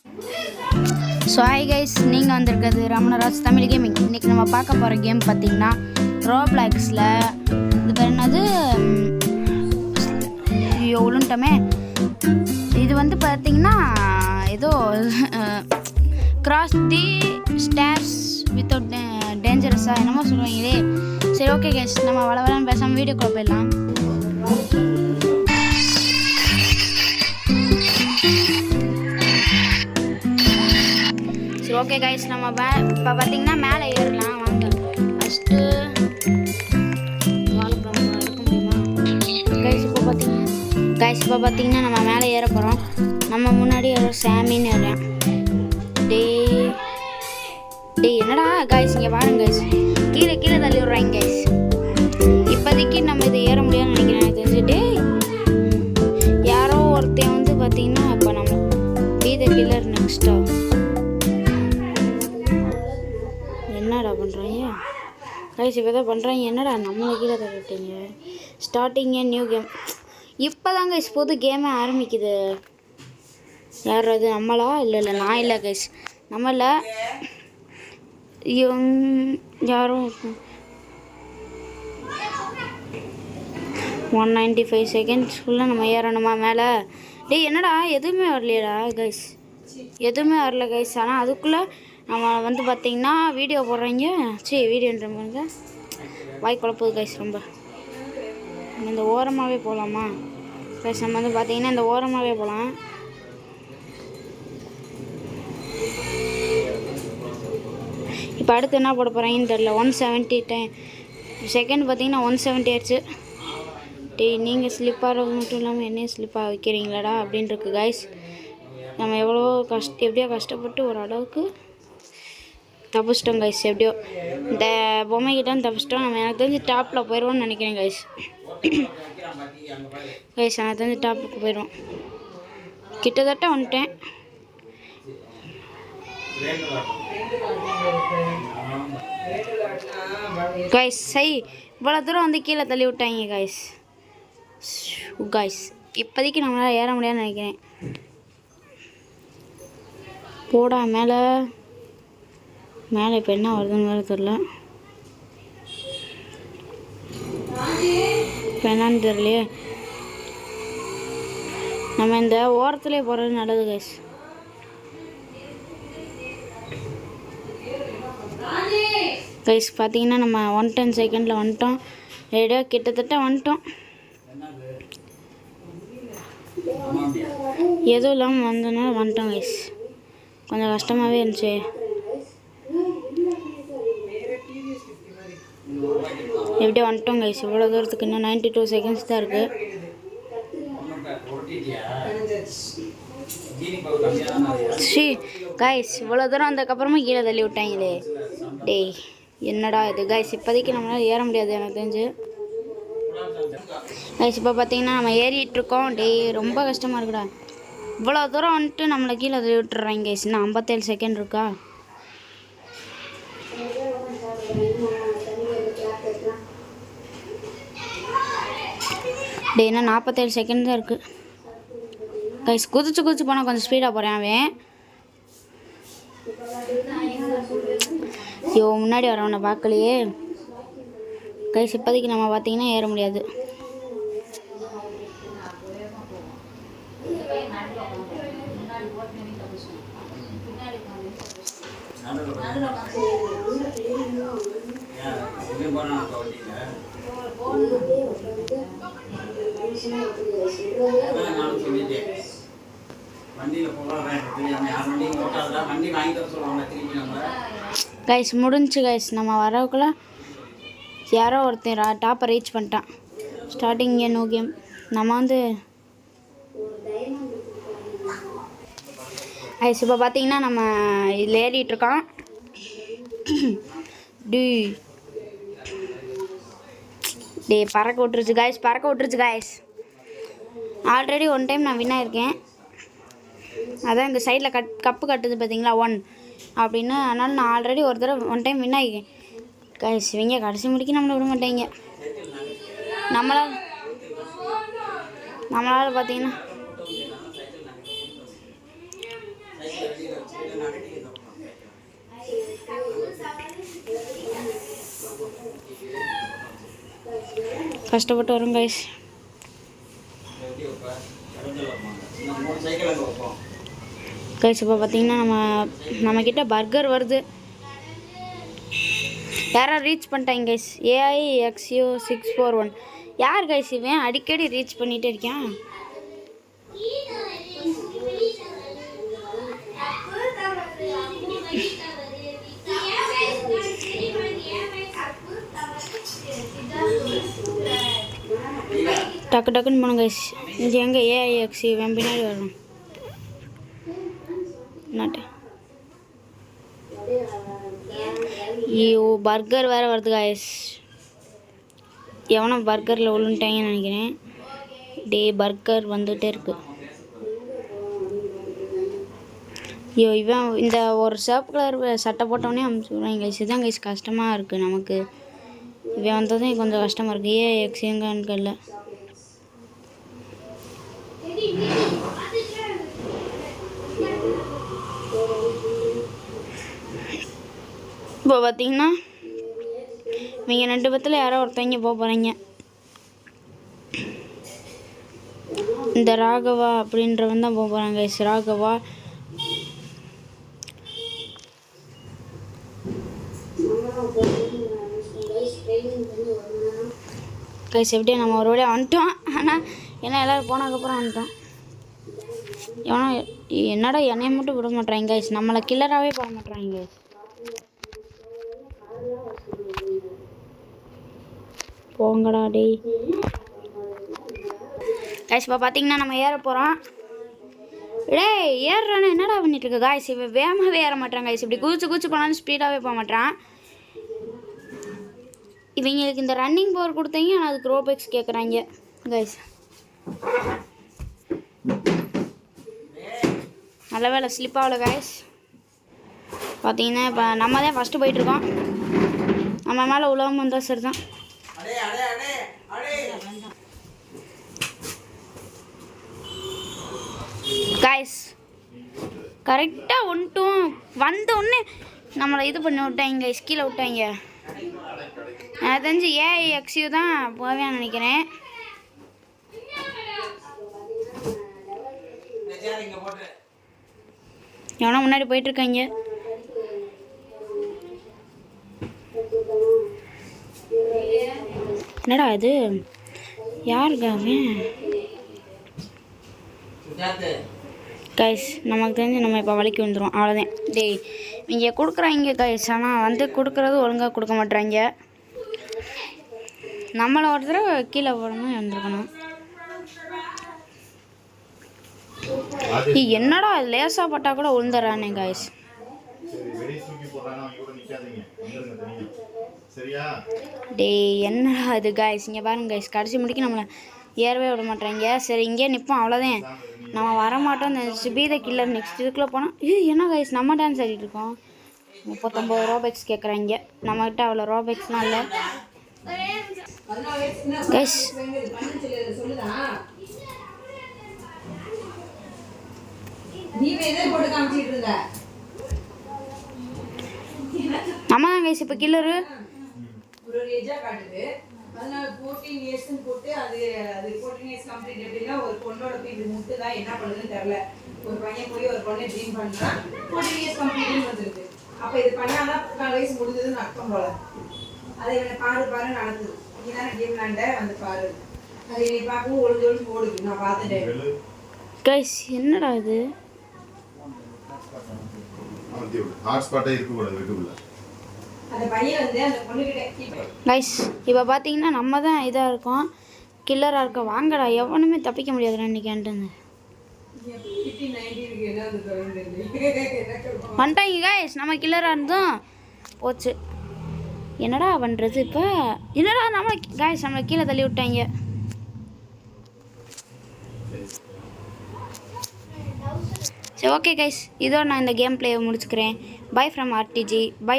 So hi guys, நீங்கள் வந்திருக்கிறது ரமணராஜ் Tamil gaming. இன்றைக்கி நம்ம பார்க்க போகிற கேம் பார்த்திங்கன்னா ரோப்ளாக்ஸில் இது பேர் என்னது உளுண்டமே. இது வந்து பார்த்திங்கன்னா ஏதோ கிராஸ் தி ஸ்டேர்ஸ் வித்தவுட் டேஞ்சரஸாக என்னமோ சொல்லுவாங்களே. சரி ஓகே கைஸ், நம்ம வளவலன்னு பேசாமல் வீடியோக்குள்ளே போயிடலாம். சரி ஓகே கைஸ், நம்ம இப்போ பார்த்திங்கன்னா மேலே ஏறலாம் வாங்க. ஃபஸ்ட்டு இருக்க முடியுமா கைஸ்? இப்போ பார்த்திங்கன்னா நம்ம மேலே ஏற போகிறோம். நம்ம முன்னாடி ஏதோ சாமின்னு ஏறேன். டே என்னடா கைஸ், இங்கே பாருங்க கைஸ், கீழே தள்ளி விட்றாங்க கைஸ். இப்போதைக்கு நம்ம இதை ஏற முடியாதுன்னு நினைக்கிறேன். எனக்கு தெரிஞ்சுட்டு யாரோ ஒருத்தன் வந்து பார்த்திங்கன்னா இப்போ நம்ம பீத கில்லர் நெக்ஸ்ட்டா என்னடா பண்ணுறாங்க கைஸ்? இப்போ தான் பண்ணுறாங்க. என்னடா நம்மளை கீழே தள்ளிட்டீங்க. Starting a new game. இப்போ தான் கைஸ் புது கேமே ஆரம்பிக்குது. யார் அது? நம்மளா? இல்லை நான் இல்லை கைஸ், நம்மள யாரும் 195 செகண்ட்ஸ்குள்ளே நம்ம ஏறணுமா மேலே? டேய் என்னடா எதுவுமே வரலையடா கைஸ், எதுவுமே வரல கைஸ். ஆனால் அதுக்குள்ளே நம்ம வந்து பார்த்திங்கன்னா வீடியோ போடுறீங்க. சரி வீடியோன்ற பாருங்க, வாய் குழப்புது கைஸ் ரொம்ப. இந்த ஓரமாகவே போகலாமா கைஸ்? நம்ம வந்து பார்த்திங்கன்னா இந்த ஓரமாகவே போகலாம். இப்போ அடுத்து என்ன போட போகிறாங்கன்னு தெரில. 170 செகண்ட் பார்த்திங்கன்னா 170 ஆயிடுச்சு. டேய் நீங்கள் ஸ்லிப்பாக மட்டும் இல்லாமல் என்னையும் ஸ்லிப்பாக வைக்கிறீங்களாடா அப்படின்னு இருக்கு கைஸ். நம்ம எவ்வளோ எப்படியோ கஷ்டப்பட்டு ஒரு அளவுக்கு தப்பிச்சிட்டோம் கைஸ். எப்படியோ இந்த பொம்மைக்கிட்ட தப்பிச்சிட்டோம். நம்ம எனக்கு தெரிஞ்சு டாப்பில் போயிடுவோம்னு நினைக்கிறேன் கைஸ். எனக்கு தெரிஞ்சு டாப்புக்கு போயிடுவோம். கிட்டத்தட்ட வந்துட்டேன் கைஸ். சரி இவ்வளோ தூரம் வந்து கீழே தள்ளி விட்டாங்க கைஸ். இப்போதைக்கு நம்மளால் ஏற முடியாதுன்னு நினைக்கிறேன். போடா மேலே இப்போ என்ன வருதுன்னு வேறு தெரில. இப்போ என்னன்னு தெரியலையே. நம்ம இந்த ஓரத்துலேயே போகிறது நல்லது கைஸ். கைஸ் பார்த்தீங்கன்னா நம்ம 110 செகண்டில் வந்துட்டோம். ரெடியாக கிட்டத்தட்ட வந்துட்டோம். எதுவும் இல்லாமல் வந்தோன்னா வந்துட்டோம் கைஸ். கொஞ்சம் கஷ்டமாகவே இருந்துச்சு. எப்படியோ வந்துட்டோம் கைஸ். இவ்வளோ தூரத்துக்கு இன்னும் 92 செகண்ட்ஸ் தான் இருக்குது. ஸ்ரீ கைஸ் இவ்வளோ தூரம் வந்ததுக்கப்புறமா கீழே தள்ளி விட்டாங்களே. டேய் என்னடா இது கைஸ்? இப்போதைக்கு நம்மளால் ஏற முடியாது எனக்கு தெரிஞ்சு கைஸ். இப்போ பார்த்தீங்கன்னா நம்ம ஏறிட்டுருக்கோம். டேய் ரொம்ப கஷ்டமாக இருக்குடா. இவ்வளோ தூரம் வந்துட்டு நம்மளை கீழே தள்ளி விட்டுறாங்க கைஸ். இன்னும் 57 செகண்ட் இருக்கா? டே இன்னும் 47 செகண்ட் தான் இருக்குது கைஸ். குதிச்சு போனால் கொஞ்சம் ஸ்பீடாக போகிறேன் அவன். ஐயோ முன்னாடி வரவனை பார்க்கலையே கைஸ். இப்போதைக்கு நம்ம பார்த்திங்கன்னா ஏற முடியாது. கைஸ் முடிஞ்சு கைஸ். நம்ம வரவுக்குள்ள யாரோ ஒருத்தர் டாப்பை ரீச் பண்ணிட்டான். ஸ்டார்டிங் ஏ நோ கேம். நம்ம வந்து கைஸ் இப்போ பார்த்தீங்கன்னா நம்ம இதில் ஏறிட்டுருக்கோம். டே பறக்க விட்டுருச்சு கைஸ். ஆல்ரெடி ஒன் டைம் நான் வின் ஆகிருக்கேன். அதான் இந்த சைடில் கப்பு கட்டுது பார்த்தீங்களா 1 அப்படின்னு. அதனால் நான் ஆல்ரெடி ஒரு தடவை ஒன் டைம் வின் ஆகிருக்கேன் கைஸ். இவங்க கடைசி முடிக்க நம்மளை விட மாட்டேங்க. நம்மளால் பார்த்தீங்கன்னா கஷ்டப்பட்டு வரும் கைஸ். கைஸ் இப்போ பார்த்தீங்கன்னா நம்மக்கிட்ட பர்கர் வருது. யாராவது ரீச் பண்ணிட்டாங்க கைஸ். AIXU641 யார் கைஸ் இவன்? அடிக்கடி ரீச் பண்ணிகிட்டே இருக்கேன். டக்கு டக்குன்னு போகணும் கைஸ். இது எங்கே AIXU இவன் பின்னாடி வரணும். ஐயோ பர்கர் வேறு வருது கைஸ். எவனோ பர்கரில் விழுந்துட்டாங்கன்னு நினைக்கிறேன். பர்கர் வந்துகிட்டே இருக்கு. ஐயோ இவன் இந்த ஒரு சிவப்பு கலர் சட்டை போட்டவனே அனுப்பிச்சுடுவாங்க கைஸ். இதுதான் கைஸ் கஷ்டமாக இருக்குது நமக்கு. இவன் வந்ததும் கொஞ்சம் கஷ்டமாக இருக்குது. AIXU எங்கன்னு தெரியல. இப்போ பார்த்தீங்கன்னா இவங்க 2 பேத்தில் யாரோ ஒருத்தவங்க போக போகிறீங்க. இந்த ராகவா அப்படின்றவன் தான் போக போகிறாங்க கைஸ். ராகவா கைஸ் எப்படியா நம்ம ஒரு வழியாக வந்துட்டோம். ஆனால் ஏன்னா எல்லோரும் போனதுக்கப்புறம் வந்துட்டோம். ஏன்னா என்னடா என்னையை மட்டும் விட மாட்றாங்க கைஸ். நம்மளை கில்லராகவே போட மாட்றாங்க கைஸ். போங்கடா டேய் கைஸ். இப்போ பார்த்தீங்கன்னா நம்ம ஏற போகிறோம். ஏறுறானே என்னடா பண்ணிட்டு இருக்க கைஸ். இவன் வேகமாகவே ஏற மாட்டான் கைஸ். இப்படி குதிச்சு போனாலும் ஸ்பீடாகவே போக மாட்டான். இவங்களுக்கு இந்த ரன்னிங் பவர் கொடுத்தீங்க, ஆனால் அதுக்கு ரோபெக்ஸ் கேட்குறாங்க கைஸ். நல்ல வேலை ஸ்லிப் ஆகல கைஸ். பார்த்தீங்கன்னா இப்போ நம்ம தான் ஃபஸ்ட்டு போயிட்டுருக்கோம். நம்ம மேலே உலகம் வந்தால் சரி தான். கைஸ் கரெக்டாக வந்த உடனே நம்மளை இது பண்ணி விட்டாங்க கைஸ். கீழே விட்டாங்க. எனக்கு தெரிஞ்சு AIXU தான் போவேன்னு நினைக்கிறேன். எவனா முன்னாடி போயிட்டுருக்காங்க. என்னடா இது யாருங்க அவன்? கைஸ் நமக்கு தெரிஞ்சு நம்ம இப்போ வலிக்கு வந்துடும். அவ்வளோதான். இங்கே கொடுக்குறாங்க கைஸ். ஆனால் வந்து கொடுக்குறது ஒழுங்காக கொடுக்க மாட்றாங்க. நம்மளை ஒரு தடவை கீழே போடணும் வந்துருக்கணும். என்னடா லேசாக பட்டா கூட விழுந்துடுறானே கைஸ். என்னடா இது கைஸ். இங்கே பாருங்க கைஸ். கடைசி முடிக்க நம்மளை ஏறவே விட மாட்டாங்க. சரி இங்கே நிற்போம் அவ்வளோதான். நம்ம வரமாட்டோம். இந்த சுபீத கில்லர் நெக்ஸ்ட் இதுக்குள்ளே போனால் என்ன கைஸ் நம்ம டான்ஸ் ஆடிட்டு இருக்கோம். 39 ரோபெக்ஸ் கேட்குறாங்க. நம்மகிட்ட அவ்வளோ ரோபெக்ஸ்லாம் இல்லை கைஸ். நம்ம தான் கைஸ் இப்போ கில்லரு. அதனால 14 இயர்ஸ்னு போட்டு அது 14 இயர்ஸ் கம்ப்ளீட். எப்படின்னா ஒரு பொண்ணோட இது முட்டு தான் என்ன பண்ணுதுன்னு தெரியல. ஒரு பையன் போய் ஒரு பொண்ணை ட்ரீம் பண்ணுறான். 14 இயர்ஸ் கம்ப்ளீட்னு வந்துருக்கு. அப்போ இது பண்ணாதான் 14 வயசு முடிஞ்சதுன்னு அர்த்தம் போல. அதை இவனை பாரு நடக்குது. இங்கே தானே கேம் விளாண்ட வந்து பாரு. அது என்னை பார்க்கவும் ஒழுங்கு ஓடுது. நான் பார்த்துட்டேன் கைஸ். என்னடா இது ஹாட்ஸ்பாட்டே இருக்கக்கூடாது வீட்டுக்குள்ள. கைஸ் இப்போ பார்த்தீங்கன்னா நம்ம தான் இதாக இருக்கோம், கில்லராக இருக்கோம். வாங்கடா எவனுமே தப்பிக்க முடியாதுடா இன்றைக்கி. வந்துட்டாங்க கைஸ். நம்ம கில்லராக இருந்தோம் போச்சு. என்னடா பண்ணுறது இப்போ? என்னடா நம்மளை கைஸ் நம்மளை கீழே தள்ளி விட்டாங்க. சரி ஓகே கைஸ், இதோட நான் இந்த கேம் பிளேயை முடிச்சுக்கிறேன். By from RTG. பை.